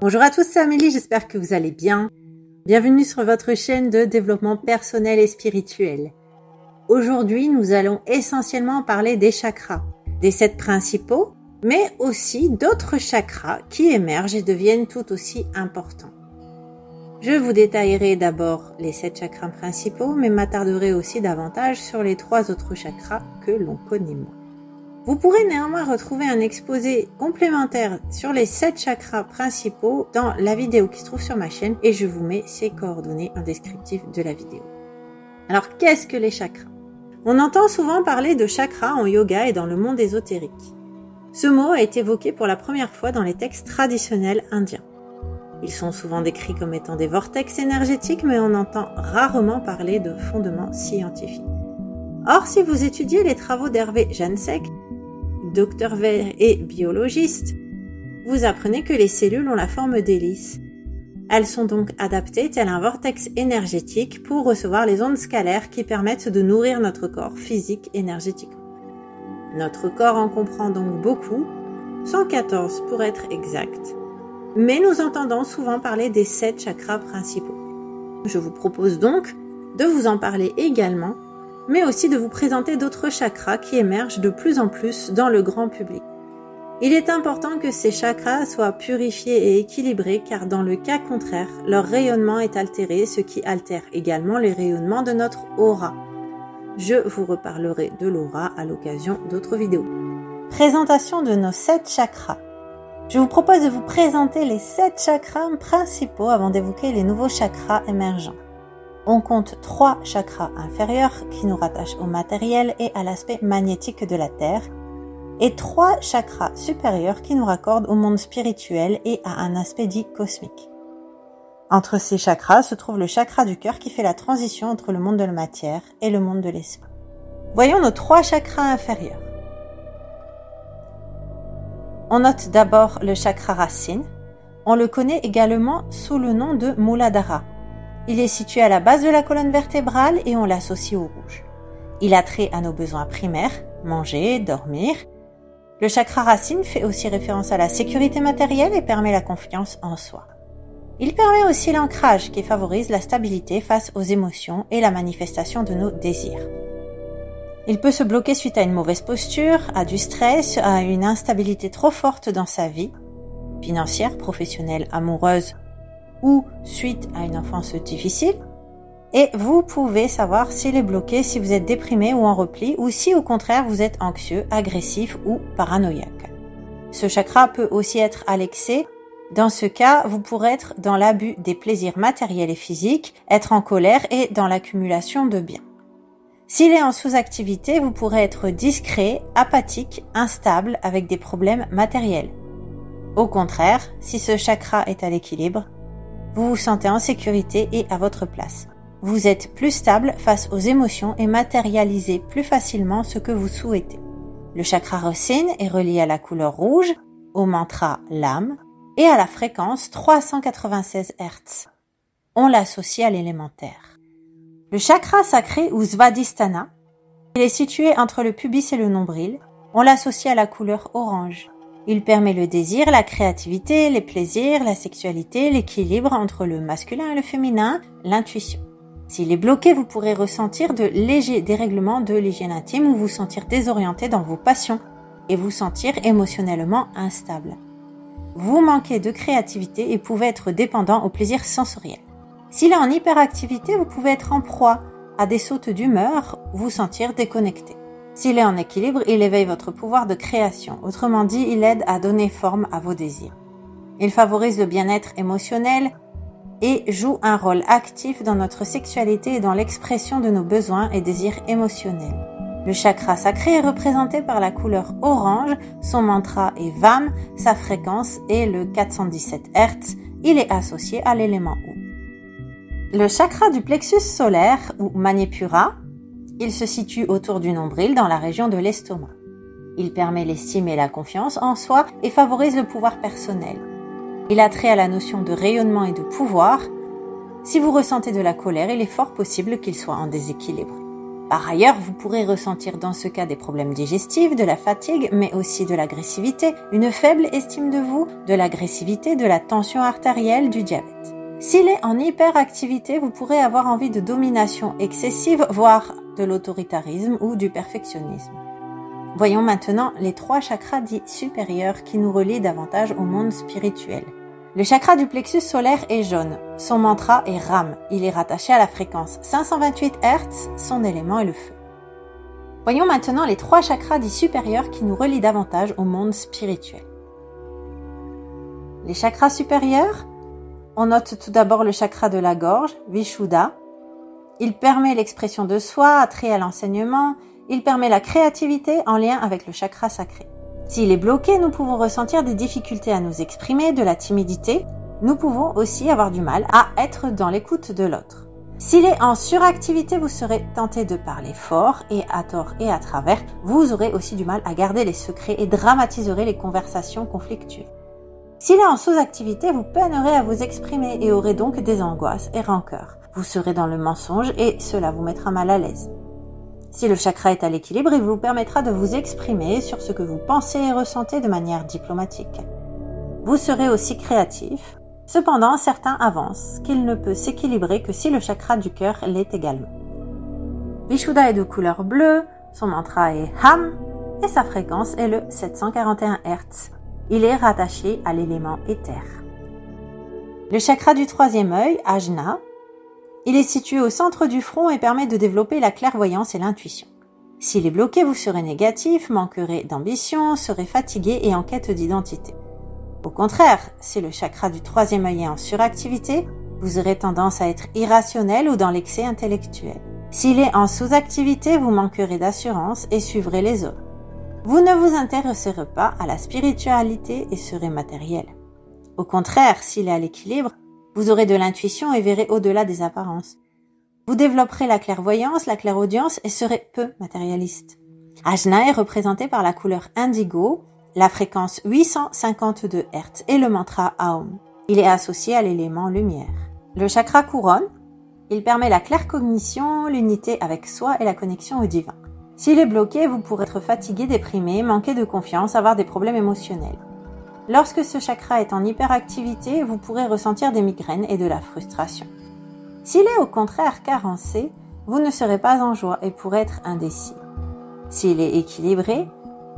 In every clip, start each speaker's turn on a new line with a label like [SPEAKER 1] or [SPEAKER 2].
[SPEAKER 1] Bonjour à tous, c'est Amélie, j'espère que vous allez bien. Bienvenue sur votre chaîne de développement personnel et spirituel. Aujourd'hui, nous allons essentiellement parler des chakras, des 7 principaux, mais aussi d'autres chakras qui émergent et deviennent tout aussi importants. Je vous détaillerai d'abord les 7 chakras principaux, mais m'attarderai aussi davantage sur les 3 autres chakras que l'on connaît moins. Vous pourrez néanmoins retrouver un exposé complémentaire sur les 7 chakras principaux dans la vidéo qui se trouve sur ma chaîne et je vous mets ses coordonnées en descriptif de la vidéo. Alors, qu'est-ce que les chakras? On entend souvent parler de chakras en yoga et dans le monde ésotérique. Ce mot a été évoqué pour la première fois dans les textes traditionnels indiens. Ils sont souvent décrits comme étant des vortex énergétiques, mais on entend rarement parler de fondements scientifiques. Or, si vous étudiez les travaux d'Hervé Jansek, docteur vert et biologiste, vous apprenez que les cellules ont la forme d'hélice. Elles sont donc adaptées tel un vortex énergétique pour recevoir les ondes scalaires qui permettent de nourrir notre corps physique énergétiquement. Notre corps en comprend donc beaucoup, 114 pour être exact, mais nous entendons souvent parler des 7 chakras principaux. Je vous propose donc de vous en parler également, mais aussi de vous présenter d'autres chakras qui émergent de plus en plus dans le grand public. Il est important que ces chakras soient purifiés et équilibrés car dans le cas contraire, leur rayonnement est altéré, ce qui altère également les rayonnements de notre aura. Je vous reparlerai de l'aura à l'occasion d'autres vidéos. Présentation de nos 7 chakras. Je vous propose de vous présenter les 7 chakras principaux avant d'évoquer les nouveaux chakras émergents. On compte 3 chakras inférieurs qui nous rattachent au matériel et à l'aspect magnétique de la Terre, et 3 chakras supérieurs qui nous raccordent au monde spirituel et à un aspect dit cosmique. Entre ces chakras se trouve le chakra du cœur qui fait la transition entre le monde de la matière et le monde de l'esprit. Voyons nos 3 chakras inférieurs. On note d'abord le chakra racine. On le connaît également sous le nom de Muladhara. Il est situé à la base de la colonne vertébrale et on l'associe au rouge. Il a trait à nos besoins primaires, manger, dormir. Le chakra racine fait aussi référence à la sécurité matérielle et permet la confiance en soi. Il permet aussi l'ancrage qui favorise la stabilité face aux émotions et la manifestation de nos désirs. Il peut se bloquer suite à une mauvaise posture, à du stress, à une instabilité trop forte dans sa vie, financière, professionnelle, amoureuse, ou suite à une enfance difficile, et vous pouvez savoir s'il est bloqué si vous êtes déprimé ou en repli, ou si au contraire vous êtes anxieux, agressif ou paranoïaque. Ce chakra peut aussi être à l'excès. Dans ce cas, vous pourrez être dans l'abus des plaisirs matériels et physiques, être en colère et dans l'accumulation de biens. S'il est en sous-activité, vous pourrez être discret, apathique, instable avec des problèmes matériels. Au contraire, si ce chakra est à l'équilibre, vous vous sentez en sécurité et à votre place. Vous êtes plus stable face aux émotions et matérialisez plus facilement ce que vous souhaitez. Le chakra racine est relié à la couleur rouge, au mantra l'âme et à la fréquence 396 Hz. On l'associe à l'élémentaire. Le chakra sacré ou Svadhisthana, il est situé entre le pubis et le nombril. On l'associe à la couleur orange. Il permet le désir, la créativité, les plaisirs, la sexualité, l'équilibre entre le masculin et le féminin, l'intuition. S'il est bloqué, vous pourrez ressentir de légers dérèglements de l'hygiène intime ou vous sentir désorienté dans vos passions et vous sentir émotionnellement instable. Vous manquez de créativité et pouvez être dépendant au plaisir sensoriel. S'il est en hyperactivité, vous pouvez être en proie à des sautes d'humeur, vous sentir déconnecté. S'il est en équilibre, il éveille votre pouvoir de création. Autrement dit, il aide à donner forme à vos désirs. Il favorise le bien-être émotionnel et joue un rôle actif dans notre sexualité et dans l'expression de nos besoins et désirs émotionnels. Le chakra sacré est représenté par la couleur orange, son mantra est VAM, sa fréquence est le 417 Hz, il est associé à l'élément eau. Le chakra du plexus solaire ou Manipura, il se situe autour du nombril dans la région de l'estomac. Il permet l'estime et la confiance en soi et favorise le pouvoir personnel. Il a trait à la notion de rayonnement et de pouvoir. Si vous ressentez de la colère, il est fort possible qu'il soit en déséquilibre. Par ailleurs, vous pourrez ressentir dans ce cas des problèmes digestifs, de la fatigue, mais aussi de l'agressivité, une faible estime de vous, de l'agressivité, de la tension artérielle, du diabète. S'il est en hyperactivité, vous pourrez avoir envie de domination excessive, voire de l'autoritarisme ou du perfectionnisme. Voyons maintenant les 3 chakras dits supérieurs qui nous relient davantage au monde spirituel. Le chakra du plexus solaire est jaune. Son mantra est Ram. Il est rattaché à la fréquence 528 Hz. Son élément est le feu. Voyons maintenant les 3 chakras dits supérieurs qui nous relient davantage au monde spirituel. Les chakras supérieurs, on note tout d'abord le chakra de la gorge, Vishuddha. Il permet l'expression de soi, attrait à l'enseignement. Il permet la créativité en lien avec le chakra sacré. S'il est bloqué, nous pouvons ressentir des difficultés à nous exprimer, de la timidité. Nous pouvons aussi avoir du mal à être dans l'écoute de l'autre. S'il est en suractivité, vous serez tenté de parler fort et à tort et à travers. Vous aurez aussi du mal à garder les secrets et dramatiserez les conversations conflictuelles. S'il est en sous-activité, vous peinerez à vous exprimer et aurez donc des angoisses et rancœurs. Vous serez dans le mensonge et cela vous mettra mal à l'aise. Si le chakra est à l'équilibre, il vous permettra de vous exprimer sur ce que vous pensez et ressentez de manière diplomatique. Vous serez aussi créatif. Cependant, certains avancent qu'il ne peut s'équilibrer que si le chakra du cœur l'est également. Vishuddha est de couleur bleue, son mantra est Ham et sa fréquence est le 741 Hz. Il est rattaché à l'élément éther. Le chakra du 3e œil, Ajna, il est situé au centre du front et permet de développer la clairvoyance et l'intuition. S'il est bloqué, vous serez négatif, manquerez d'ambition, serez fatigué et en quête d'identité. Au contraire, si le chakra du 3e œil est en suractivité, vous aurez tendance à être irrationnel ou dans l'excès intellectuel. S'il est en sous-activité, vous manquerez d'assurance et suivrez les autres. Vous ne vous intéresserez pas à la spiritualité et serez matériel. Au contraire, s'il est à l'équilibre, vous aurez de l'intuition et verrez au-delà des apparences. Vous développerez la clairvoyance, la clairaudience et serez peu matérialiste. Ajna est représenté par la couleur indigo, la fréquence 852 Hz et le mantra Aum. Il est associé à l'élément lumière. Le chakra couronne, il permet la claircognition, l'unité avec soi et la connexion au divin. S'il est bloqué, vous pourrez être fatigué, déprimé, manquer de confiance, avoir des problèmes émotionnels. Lorsque ce chakra est en hyperactivité, vous pourrez ressentir des migraines et de la frustration. S'il est au contraire carencé, vous ne serez pas en joie et pourrez être indécis. S'il est équilibré,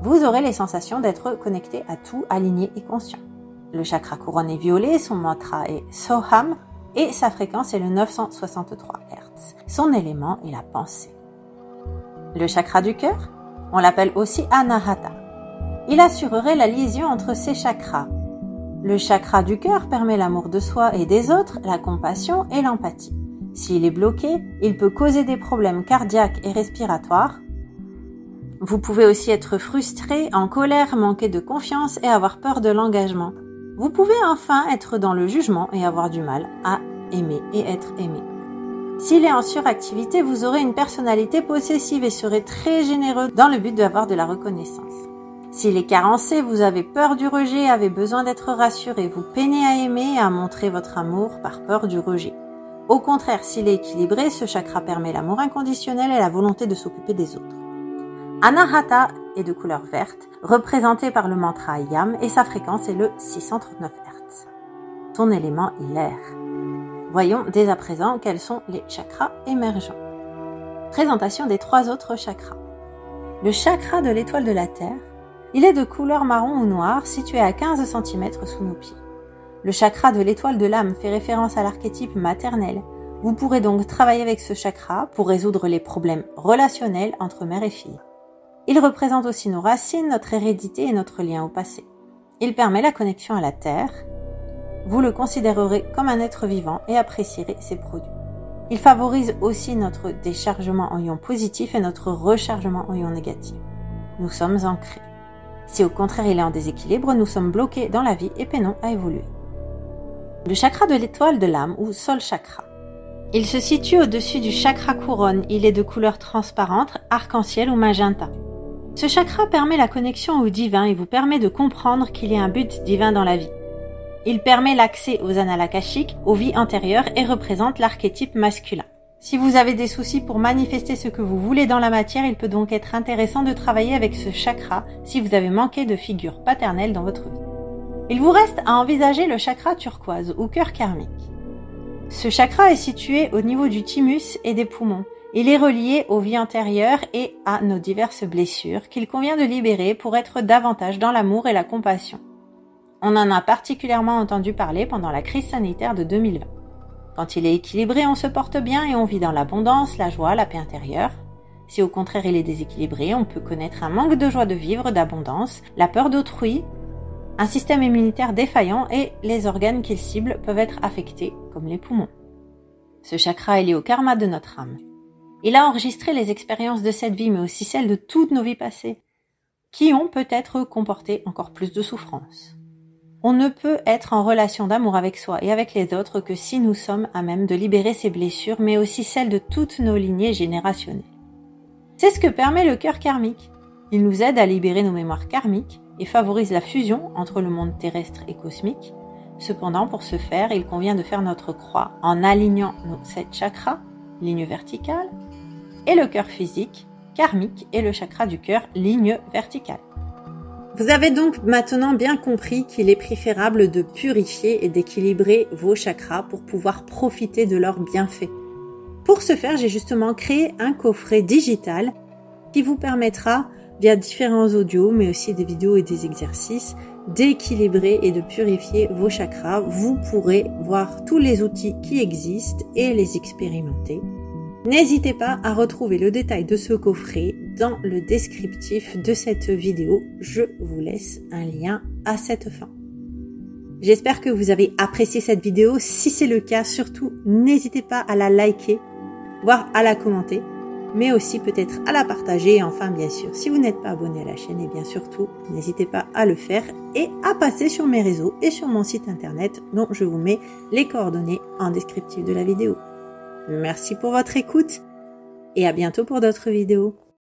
[SPEAKER 1] vous aurez les sensations d'être connecté à tout, aligné et conscient. Le chakra couronne est violet, son mantra est Soham et sa fréquence est le 963 Hz. Son élément est la pensée. Le chakra du cœur, on l'appelle aussi Anahata. Il assurerait la liaison entre ces chakras. Le chakra du cœur permet l'amour de soi et des autres, la compassion et l'empathie. S'il est bloqué, il peut causer des problèmes cardiaques et respiratoires. Vous pouvez aussi être frustré, en colère, manquer de confiance et avoir peur de l'engagement. Vous pouvez enfin être dans le jugement et avoir du mal à aimer et être aimé. S'il est en suractivité, vous aurez une personnalité possessive et serez très généreux dans le but d'avoir de la reconnaissance. S'il est carencé, vous avez peur du rejet, avez besoin d'être rassuré, vous peinez à aimer et à montrer votre amour par peur du rejet. Au contraire, s'il est équilibré, ce chakra permet l'amour inconditionnel et la volonté de s'occuper des autres. Anahata est de couleur verte, représenté par le mantra Yam et sa fréquence est le 639 Hz. Son élément est l'air. Voyons dès à présent quels sont les chakras émergents. Présentation des 3 autres chakras. Le chakra de l'étoile de la Terre, il est de couleur marron ou noir, situé à 15 cm sous nos pieds. Le chakra de l'étoile de l'âme fait référence à l'archétype maternel. Vous pourrez donc travailler avec ce chakra pour résoudre les problèmes relationnels entre mère et fille. Il représente aussi nos racines, notre hérédité et notre lien au passé. Il permet la connexion à la Terre. Vous le considérerez comme un être vivant et apprécierez ses produits. Il favorise aussi notre déchargement en ions positifs et notre rechargement en ions négatifs. Nous sommes ancrés. Si au contraire il est en déséquilibre, nous sommes bloqués dans la vie et peinons à évoluer. Le chakra de l'étoile de l'âme ou Sol Chakra. Il se situe au-dessus du chakra couronne. Il est de couleur transparente, arc-en-ciel ou magenta. Ce chakra permet la connexion au divin et vous permet de comprendre qu'il y a un but divin dans la vie. Il permet l'accès aux annales akashiques, aux vies antérieures et représente l'archétype masculin. Si vous avez des soucis pour manifester ce que vous voulez dans la matière, il peut donc être intéressant de travailler avec ce chakra si vous avez manqué de figure paternelle dans votre vie. Il vous reste à envisager le chakra turquoise ou cœur karmique. Ce chakra est situé au niveau du thymus et des poumons. Il est relié aux vies antérieures et à nos diverses blessures qu'il convient de libérer pour être davantage dans l'amour et la compassion. On en a particulièrement entendu parler pendant la crise sanitaire de 2020. Quand il est équilibré, on se porte bien et on vit dans l'abondance, la joie, la paix intérieure. Si au contraire il est déséquilibré, on peut connaître un manque de joie de vivre, d'abondance, la peur d'autrui, un système immunitaire défaillant et les organes qu'il cible peuvent être affectés, comme les poumons. Ce chakra est lié au karma de notre âme. Il a enregistré les expériences de cette vie, mais aussi celles de toutes nos vies passées, qui ont peut-être comporté encore plus de souffrance. On ne peut être en relation d'amour avec soi et avec les autres que si nous sommes à même de libérer ces blessures, mais aussi celles de toutes nos lignées générationnelles. C'est ce que permet le cœur karmique. Il nous aide à libérer nos mémoires karmiques et favorise la fusion entre le monde terrestre et cosmique. Cependant, pour ce faire, il convient de faire notre croix en alignant nos 7 chakras, ligne verticale, et le cœur physique, karmique, et le chakra du cœur, ligne verticale. Vous avez donc maintenant bien compris qu'il est préférable de purifier et d'équilibrer vos chakras pour pouvoir profiter de leurs bienfaits. Pour ce faire, j'ai justement créé un coffret digital qui vous permettra, via différents audios, mais aussi des vidéos et des exercices, d'équilibrer et de purifier vos chakras. Vous pourrez voir tous les outils qui existent et les expérimenter. N'hésitez pas à retrouver le détail de ce coffret dans le descriptif de cette vidéo. Je vous laisse un lien à cette fin. J'espère que vous avez apprécié cette vidéo. Si c'est le cas, surtout, n'hésitez pas à la liker, voire à la commenter, mais aussi peut-être à la partager. Et enfin, bien sûr, si vous n'êtes pas abonné à la chaîne, et bien surtout, n'hésitez pas à le faire et à passer sur mes réseaux et sur mon site internet dont je vous mets les coordonnées en descriptif de la vidéo. Merci pour votre écoute et à bientôt pour d'autres vidéos.